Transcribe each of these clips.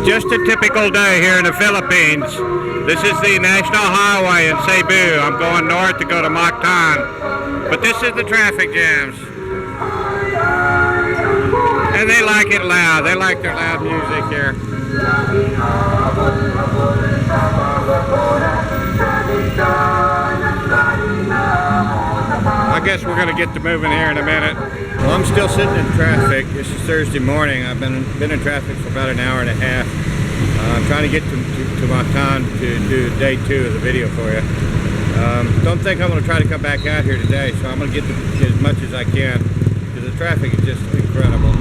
Just a typical day here in the Philippines. This is the National Highway in Cebu. I'm going north to go to Mactan. But this is the traffic jams. And they like it loud. They like their loud music here. I guess we're going to get to moving here in a minute. Well, I'm still sitting in traffic. This is Thursday morning. I've been in traffic for about an hour and a half. I'm trying to get to Mactan to do day 2 of the video for you. Don't think I'm going to try to come back out here today, so I'm going to get as much as I can because the traffic is just incredible.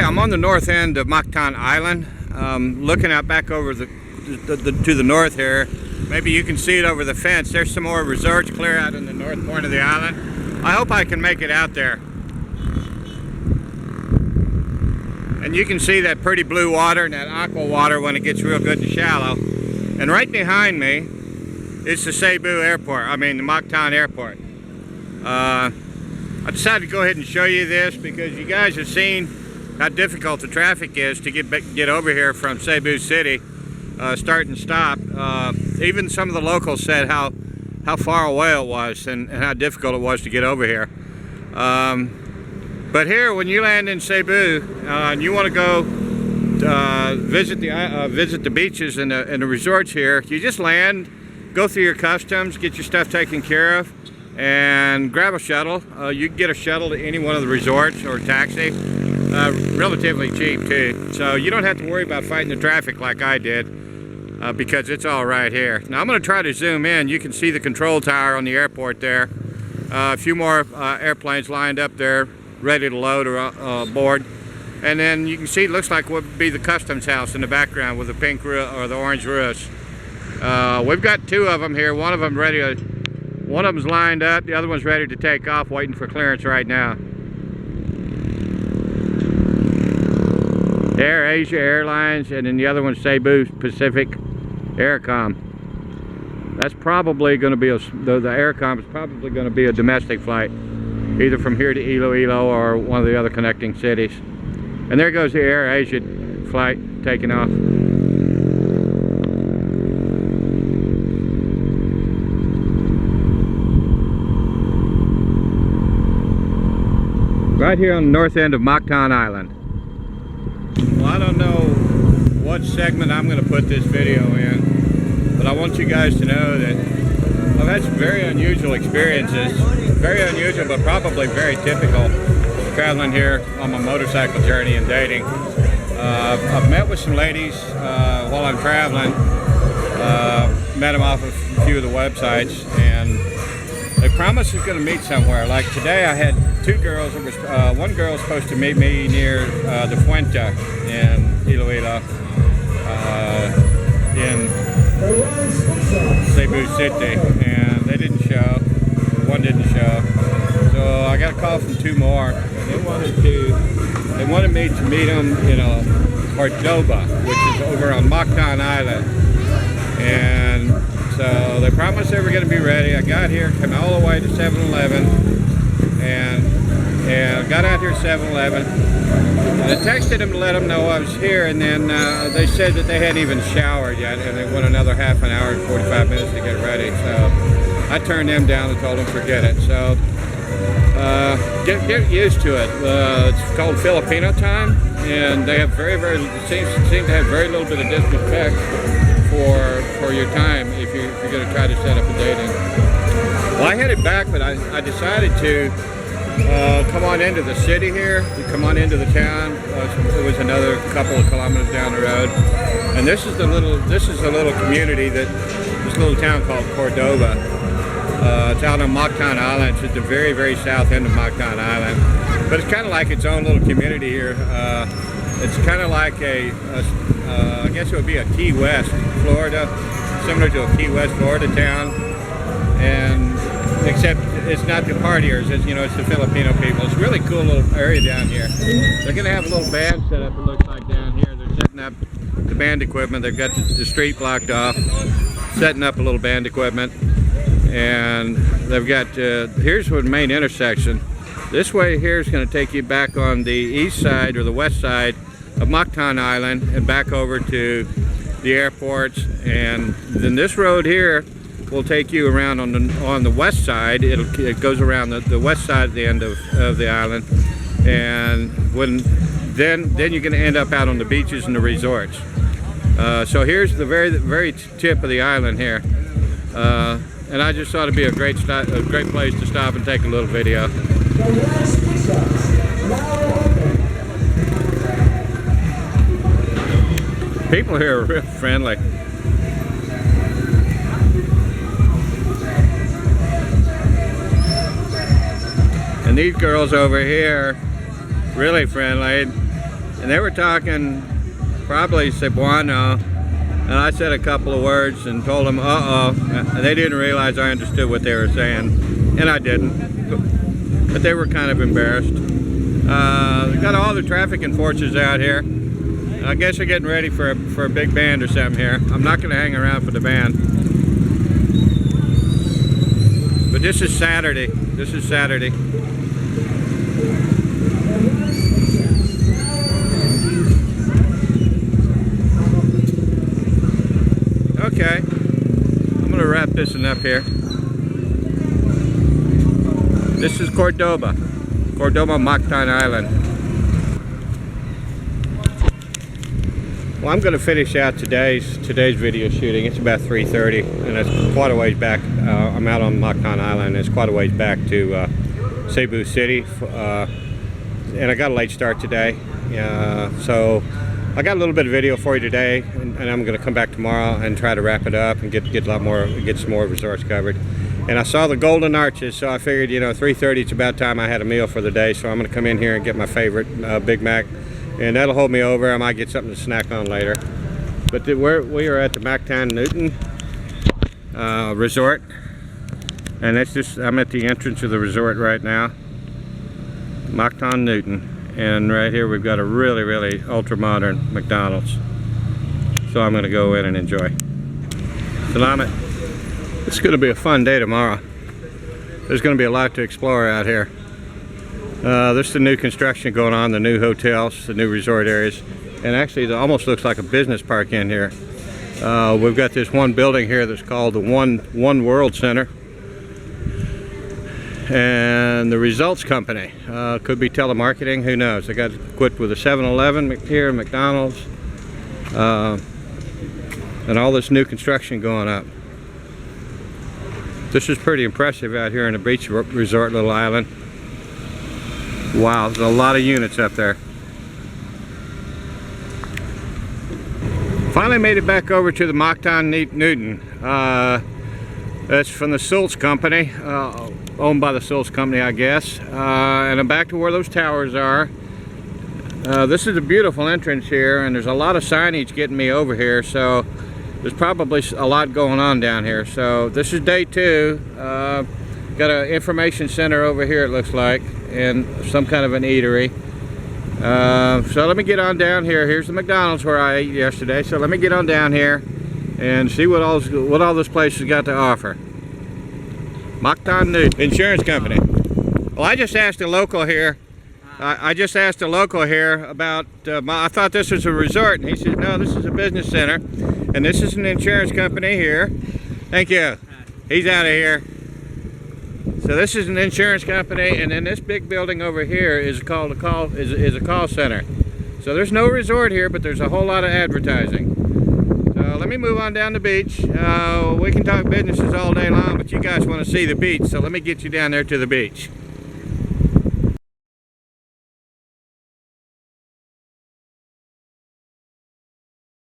I'm on the north end of Mactan Island, looking out back over to the north here. Maybe you can see it over the fence. There's some more resorts clear out in the north point of the island. I hope I can make it out there. And you can see that pretty blue water and that aqua water when it gets real good and shallow. And right behind me is the Cebu airport, the Mactan airport. I decided to go ahead and show you this because you guys have seen how difficult the traffic is to get over here from Cebu City, start and stop. Even some of the locals said how far away it was and how difficult it was to get over here. But here, when you land in Cebu and you want to go visit the beaches and the resorts here, you just land, go through your customs, get your stuff taken care of, and grab a shuttle. You can get a shuttle to any one of the resorts or taxi. Relatively cheap too, so you don't have to worry about fighting the traffic like I did because it's all right here. Now I'm going to try to zoom in. You can see the control tower on the airport there. A few more airplanes lined up there ready to load or board, and then you can see it looks like what would be the customs house in the background with the pink or the orange roofs. We've got 2 of them here. One of them's lined up, the other one's ready to take off, waiting for clearance right now. Air Asia Airlines, and then the other one's Cebu Pacific Aircom. That's probably going to be the Aircom is probably going to be a domestic flight, either from here to Iloilo or one of the other connecting cities. And there goes the Air Asia flight taking off. Right here on the north end of Mactan Island. Well, I don't know what segment I'm going to put this video in, but I want you guys to know that I've had some very unusual experiences. Very unusual, but probably very typical, traveling here on my motorcycle journey and dating. I've met with some ladies while I'm traveling, met them off of a few of the websites, and they promised they're going to meet somewhere. Like today I had 2 girls. One girl was supposed to meet me near the Fuente in Iloilo. Cebu City, and they didn't show. One didn't show. So I got a call from two more, and they wanted me to meet them in Cordova, which is over on Mactan Island. And so they promised they were going to be ready. I got here, came all the way to 7-Eleven, and got out here at 7-Eleven. And I texted them to let them know I was here, and then they said that they hadn't even showered yet, and they want another half an hour and 45 minutes to get ready. So I turned them down and told them forget it. So get used to it. It's called Filipino time, and they have seem to have very little bit of disrespect for your time if you're going to try to set up a date in. Well, I headed back, but I decided to come on into the city here, come on into the town. It was another couple of kilometers down the road, and this is a little community this little town called Cordova. It's out on Mactan Island. It's at the very, very south end of Mactan Island, but it's kind of like its own little community here. It's kind of like I guess it would be a Key West, Florida, similar to a Key West, Florida town, and except it's not the partiers, it's the Filipino people. It's a really cool little area down here. They're going to have a little band set up, it looks like, down here. They're setting up the band equipment. They've got the street blocked off, setting up a little band equipment, and they've got, here's the main intersection. This way here is going to take you back on the east side or the west side of Mactan Island and back over to the airports, and then this road here will take you around on the west side. It goes around the west side at the end of the island, and then you're going to end up out on the beaches and the resorts. So here's the very tip of the island here, and I just thought it'd be a great place to stop and take a little video. People here are real friendly. And these girls over here, really friendly. And they were talking probably Cebuano. And I said a couple of words and told them, uh-oh. And they didn't realize I understood what they were saying. And I didn't. But they were kind of embarrassed. We've got all the traffic enforcers out here. I guess they're getting ready for a big band or something here. I'm not going to hang around for the band. But this is Saturday. This is Saturday. Okay, I'm going to wrap this one up here. This is Cordova, Mactan Island. Well, I'm going to finish out today's video shooting. It's about 3:30, and it's quite a ways back. I'm out on Mactan Island. It's quite a ways back to Cebu City, and I got a late start today. So I got a little bit of video for you today, and I'm going to come back tomorrow and try to wrap it up and get some more resorts covered. And I saw the Golden Arches, so I figured, 3:30, it's about time I had a meal for the day. So I'm going to come in here and get my favorite Big Mac. And that'll hold me over. I might get something to snack on later. But we are at the Mactan New Town resort, and I'm at the entrance of the resort right now, Mactan New Town, and right here we've got a really, really ultra-modern McDonald's. So I'm going to go in and enjoy. Salamat. It's going to be a fun day tomorrow. There's going to be a lot to explore out here. There's the new construction going on, the new hotels, the new resort areas, and actually it almost looks like a business park in here. We've got this one building here that's called the One World Center, and the Results Company. Could be telemarketing, who knows. They got equipped with a 7-Eleven here, McDonald's, and all this new construction going up. This is pretty impressive out here in the beach resort little island. Wow, there's a lot of units up there. Finally made it back over to the Mactan New Town. That's from the Schultz Company, owned by the Schultz Company, I guess. And I'm back to where those towers are. This is a beautiful entrance here, and there's a lot of signage getting me over here. So there's probably a lot going on down here. So this is day 2. Got an information center over here, it looks like, and some kind of an eatery. So let me get on down here. Here's the McDonald's where I ate yesterday. So let me get on down here and see what all this place has got to offer. Mactan New Insurance Company. Well, I just asked a local here. I just asked a local here about. I thought this was a resort, and he said, "No, this is a business center, and this is an insurance company here." Thank you. He's out of here. So this is an insurance company, and then this big building over here is called a call center. So there's no resort here, but there's a whole lot of advertising. So let me move on down the beach. We can talk businesses all day long, but you guys want to see the beach, so let me get you down there to the beach.